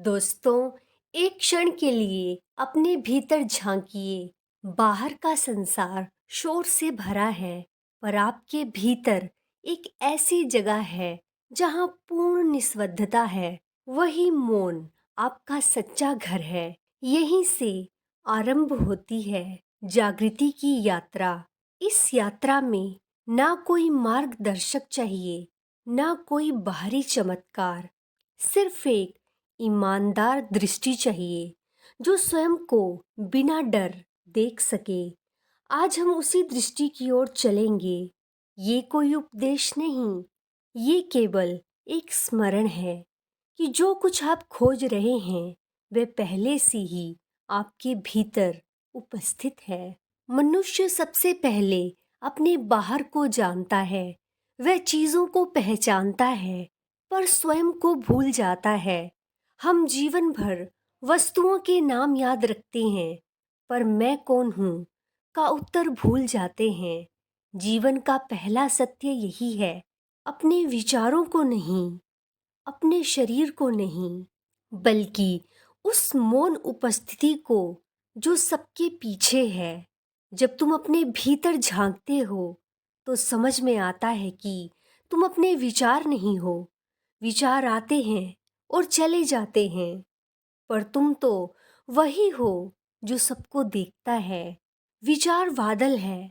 दोस्तों, एक क्षण के लिए अपने भीतर झांकिए। बाहर का संसार शोर से भरा है, पर आपके भीतर एक ऐसी जगह है जहां पूर्ण निस्तब्धता है। वही मौन आपका सच्चा घर है। यहीं से आरंभ होती है जागृति की यात्रा। इस यात्रा में ना कोई मार्गदर्शक चाहिए, ना कोई बाहरी चमत्कार, सिर्फ एक ईमानदार दृष्टि चाहिए जो स्वयं को बिना डर देख सके। आज हम उसी दृष्टि की ओर चलेंगे। ये कोई उपदेश नहीं, ये केवल एक स्मरण है कि जो कुछ आप खोज रहे हैं वह पहले से ही आपके भीतर उपस्थित है। मनुष्य सबसे पहले अपने बाहर को जानता है, वह चीजों को पहचानता है, पर स्वयं को भूल जाता है। हम जीवन भर वस्तुओं के नाम याद रखते हैं, पर मैं कौन हूँ का उत्तर भूल जाते हैं। जीवन का पहला सत्य यही है, अपने विचारों को नहीं, अपने शरीर को नहीं, बल्कि उस मौन उपस्थिति को जो सबके पीछे है। जब तुम अपने भीतर झांकते हो तो समझ में आता है कि तुम अपने विचार नहीं हो। विचार आते हैं और चले जाते हैं, पर तुम तो वही हो जो सबको देखता है। विचार बादल है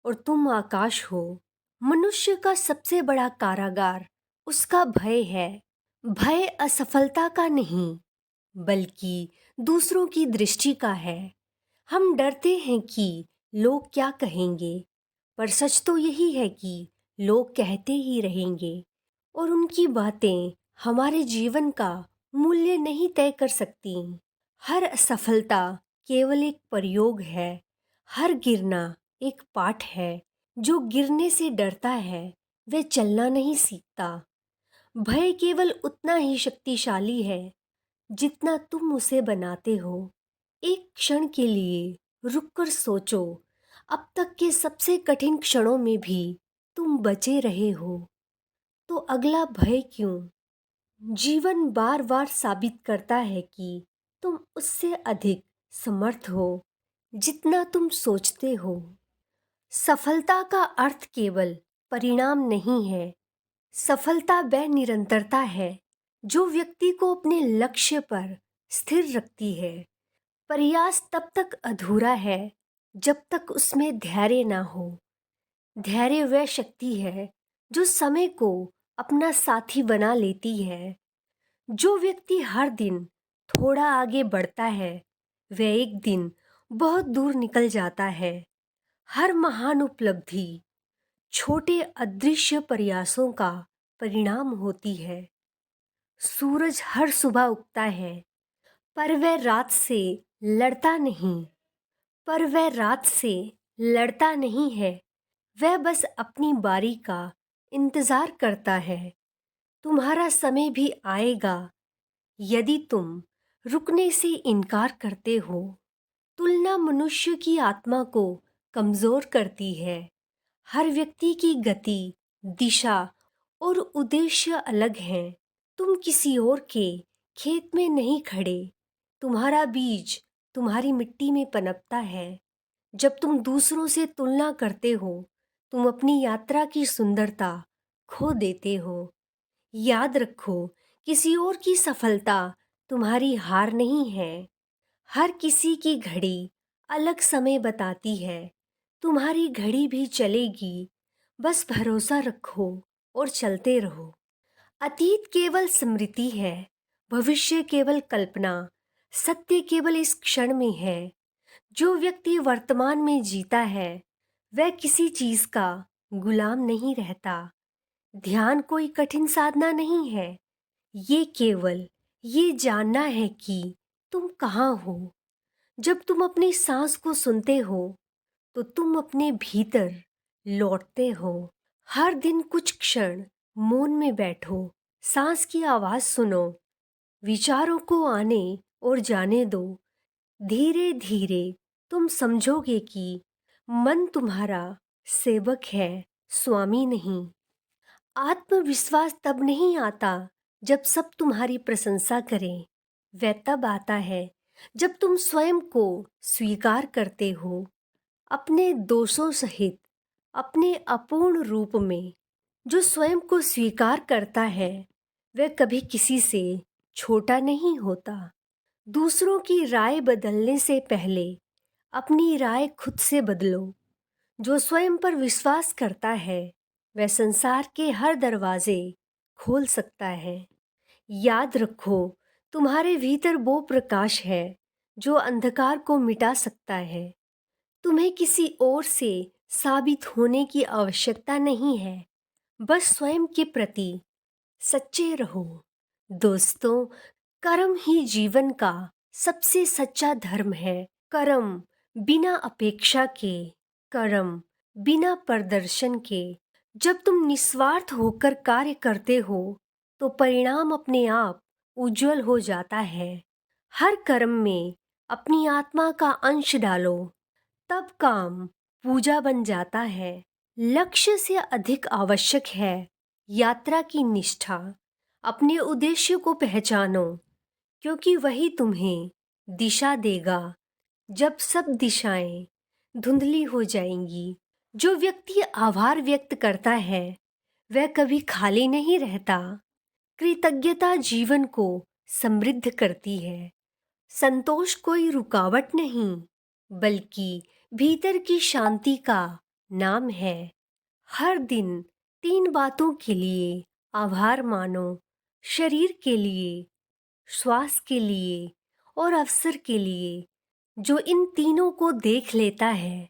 और तुम आकाश हो। मनुष्य का सबसे बड़ा कारागार उसका भय है। भय असफलता का नहीं, बल्कि दूसरों की दृष्टि का है। हम डरते हैं कि लोग क्या कहेंगे, पर सच तो यही है कि लोग कहते ही रहेंगे और उनकी बातें हमारे जीवन का मूल्य नहीं तय कर सकती। हर असफलता केवल एक प्रयोग है, हर गिरना एक पाठ है। जो गिरने से डरता है वह चलना नहीं सीखता। भय केवल उतना ही शक्तिशाली है जितना तुम उसे बनाते हो। एक क्षण के लिए रुककर सोचो, अब तक के सबसे कठिन क्षणों में भी तुम बचे रहे हो, तो अगला भय क्यों? जीवन बार बार साबित करता है कि तुम उससे अधिक समर्थ हो जितना तुम सोचते हो। सफलता का अर्थ केवल परिणाम नहीं है, सफलता वह निरंतरता है जो व्यक्ति को अपने लक्ष्य पर स्थिर रखती है। प्रयास तब तक अधूरा है जब तक उसमें धैर्य ना हो। धैर्य वह शक्ति है जो समय को अपना साथी बना लेती है। जो व्यक्ति हर दिन थोड़ा आगे बढ़ता है वह एक दिन बहुत दूर निकल जाता है। हर महान उपलब्धि छोटे अदृश्य प्रयासों का परिणाम होती है। सूरज हर सुबह उगता है, पर वह रात से लड़ता नहीं पर वह रात से लड़ता नहीं है, वह बस अपनी बारी का इंतजार करता है। तुम्हारा समय भी आएगा। यदि तुम रुकने से इनकार करते हो, तुलना मनुष्य की आत्मा को कमजोर करती है। हर व्यक्ति की गति, दिशा और उद्देश्य अलग है। तुम किसी और के खेत में नहीं खड़े, तुम्हारा बीज तुम्हारी मिट्टी में पनपता है। जब तुम दूसरों से तुलना करते हो, तुम अपनी यात्रा की सुंदरता खो देते हो। याद रखो, किसी और की सफलता तुम्हारी हार नहीं है। हर किसी की घड़ी अलग समय बताती है, तुम्हारी घड़ी भी चलेगी। बस भरोसा रखो और चलते रहो। अतीत केवल स्मृति है, भविष्य केवल कल्पना, सत्य केवल इस क्षण में है। जो व्यक्ति वर्तमान में जीता है वह किसी चीज का गुलाम नहीं रहता। ध्यान कोई कठिन साधना नहीं है, ये केवल ये जानना है कि तुम कहाँ हो। जब तुम अपनी सांस को सुनते हो तो तुम अपने भीतर लौटते हो। हर दिन कुछ क्षण मौन में बैठो, सांस की आवाज सुनो, विचारों को आने और जाने दो। धीरे धीरे तुम समझोगे कि मन तुम्हारा सेवक है, स्वामी नहीं। आत्मविश्वास तब नहीं आता जब सब तुम्हारी प्रशंसा करें, वह तब आता है जब तुम स्वयं को स्वीकार करते हो, अपने दोषों सहित, अपने अपूर्ण रूप में। जो स्वयं को स्वीकार करता है वह कभी किसी से छोटा नहीं होता। दूसरों की राय बदलने से पहले अपनी राय खुद से बदलो। जो स्वयं पर विश्वास करता है वह संसार के हर दरवाजे खोल सकता है। याद रखो, तुम्हारे भीतर वो प्रकाश है जो अंधकार को मिटा सकता है। तुम्हें किसी और से साबित होने की आवश्यकता नहीं है, बस स्वयं के प्रति सच्चे रहो। दोस्तों, कर्म ही जीवन का सबसे सच्चा धर्म है। कर्म बिना अपेक्षा के, कर्म बिना प्रदर्शन के। जब तुम निस्वार्थ होकर कार्य करते हो तो परिणाम अपने आप उज्जवल हो जाता है। हर कर्म में अपनी आत्मा का अंश डालो, तब काम पूजा बन जाता है। लक्ष्य से अधिक आवश्यक है यात्रा की निष्ठा। अपने उद्देश्य को पहचानो, क्योंकि वही तुम्हें दिशा देगा जब सब दिशाएं धुंधली हो जाएंगी। जो व्यक्ति आभार व्यक्त करता है वह कभी खाली नहीं रहता। कृतज्ञता जीवन को समृद्ध करती है। संतोष कोई रुकावट नहीं, बल्कि भीतर की शांति का नाम है। हर दिन 3 बातों के लिए आभार मानो, शरीर के लिए, श्वास के लिए और अवसर के लिए। जो इन तीनों को देख लेता है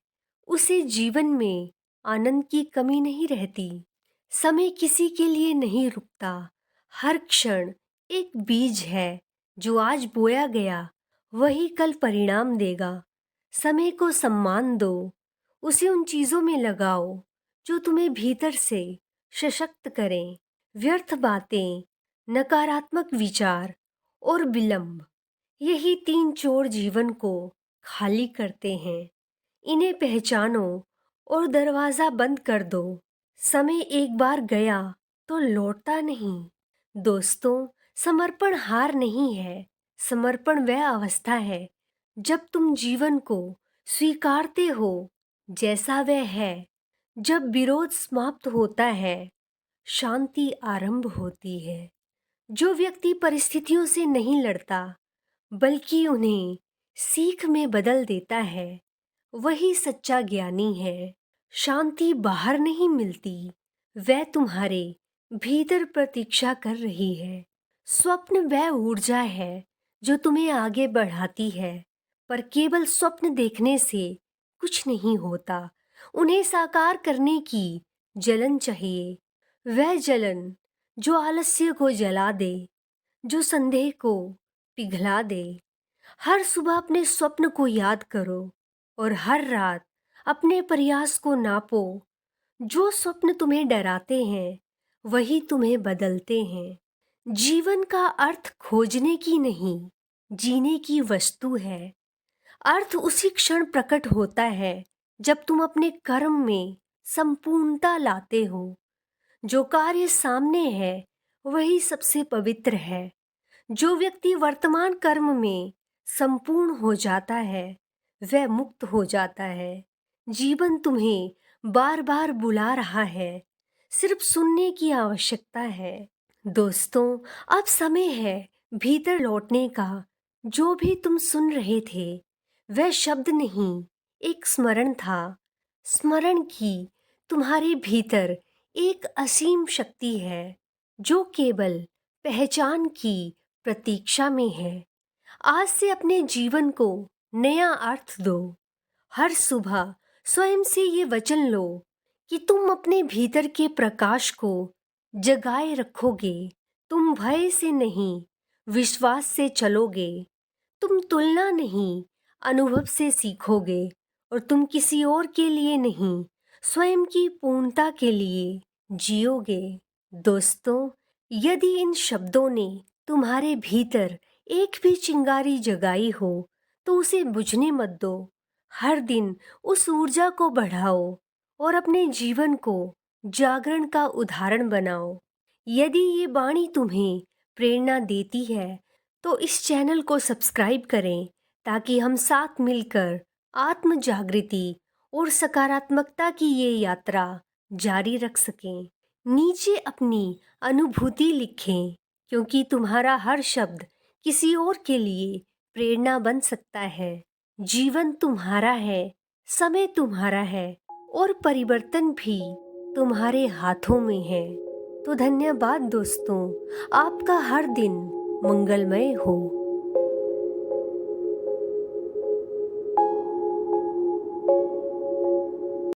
उसे जीवन में आनंद की कमी नहीं रहती। समय किसी के लिए नहीं रुकता। हर क्षण एक बीज है जो आज बोया गया वही कल परिणाम देगा। समय को सम्मान दो, उसे उन चीजों में लगाओ जो तुम्हें भीतर से सशक्त करें। व्यर्थ बातें, नकारात्मक विचार और विलंब, यही 3 चोर जीवन को खाली करते हैं। इन्हें पहचानो और दरवाजा बंद कर दो। समय एक बार गया तो लौटता नहीं। दोस्तों, समर्पण हार नहीं है। समर्पण वह अवस्था है जब तुम जीवन को स्वीकारते हो जैसा वह है। जब विरोध समाप्त होता है, शांति आरंभ होती है। जो व्यक्ति परिस्थितियों से नहीं लड़ता बल्कि उन्हें सीख में बदल देता है, वही सच्चा ज्ञानी है। शांति बाहर नहीं मिलती, वह तुम्हारे भीतर प्रतीक्षा कर रही है। स्वप्न वह ऊर्जा है जो तुम्हें आगे बढ़ाती है, पर केवल स्वप्न देखने से कुछ नहीं होता। उन्हें साकार करने की जलन चाहिए। वह जलन जो आलस्य को जला दे, जो संदेह को पिघला दे। हर सुबह अपने स्वप्न को याद करो और हर रात अपने प्रयास को नापो। जो स्वप्न तुम्हें डराते हैं वही तुम्हें बदलते हैं। जीवन का अर्थ खोजने की नहीं, जीने की वस्तु है। अर्थ उसी क्षण प्रकट होता है जब तुम अपने कर्म में संपूर्णता लाते हो। जो कार्य सामने है वही सबसे पवित्र है। जो व्यक्ति वर्तमान कर्म में संपूर्ण हो जाता है वह मुक्त हो जाता है। जीवन तुम्हें बार बार बुला रहा है, सिर्फ सुनने की आवश्यकता है। दोस्तों, अब समय है भीतर लौटने का। जो भी तुम सुन रहे थे वह शब्द नहीं, एक स्मरण था। स्मरण की तुम्हारे भीतर एक असीम शक्ति है जो केवल पहचान की प्रतीक्षा में है। आज से अपने जीवन को नया अर्थ दो। हर सुबह स्वयं से ये वचन लो कि तुम अपने भीतर के प्रकाश को जगाए रखोगे। तुम भय से नहीं, विश्वास से चलोगे। तुम तुलना नहीं, अनुभव से सीखोगे। और तुम किसी और के लिए नहीं, स्वयं की पूर्णता के लिए जियोगे। दोस्तों, यदि इन शब्दों ने तुम्हारे भीतर एक भी चिंगारी जगाई हो तो उसे बुझने मत दो। हर दिन उस ऊर्जा को बढ़ाओ और अपने जीवन को जागरण का उदाहरण बनाओ। यदि ये वाणी तुम्हें प्रेरणा देती है तो इस चैनल को सब्सक्राइब करें ताकि हम साथ मिलकर आत्म जागृति और सकारात्मकता की ये यात्रा जारी रख सकें। नीचे अपनी अनुभूति लिखें क्योंकि तुम्हारा हर शब्द किसी और के लिए प्रेरणा बन सकता है। जीवन तुम्हारा है, समय तुम्हारा है और परिवर्तन भी तुम्हारे हाथों में है। तो धन्यवाद दोस्तों, आपका हर दिन मंगलमय हो।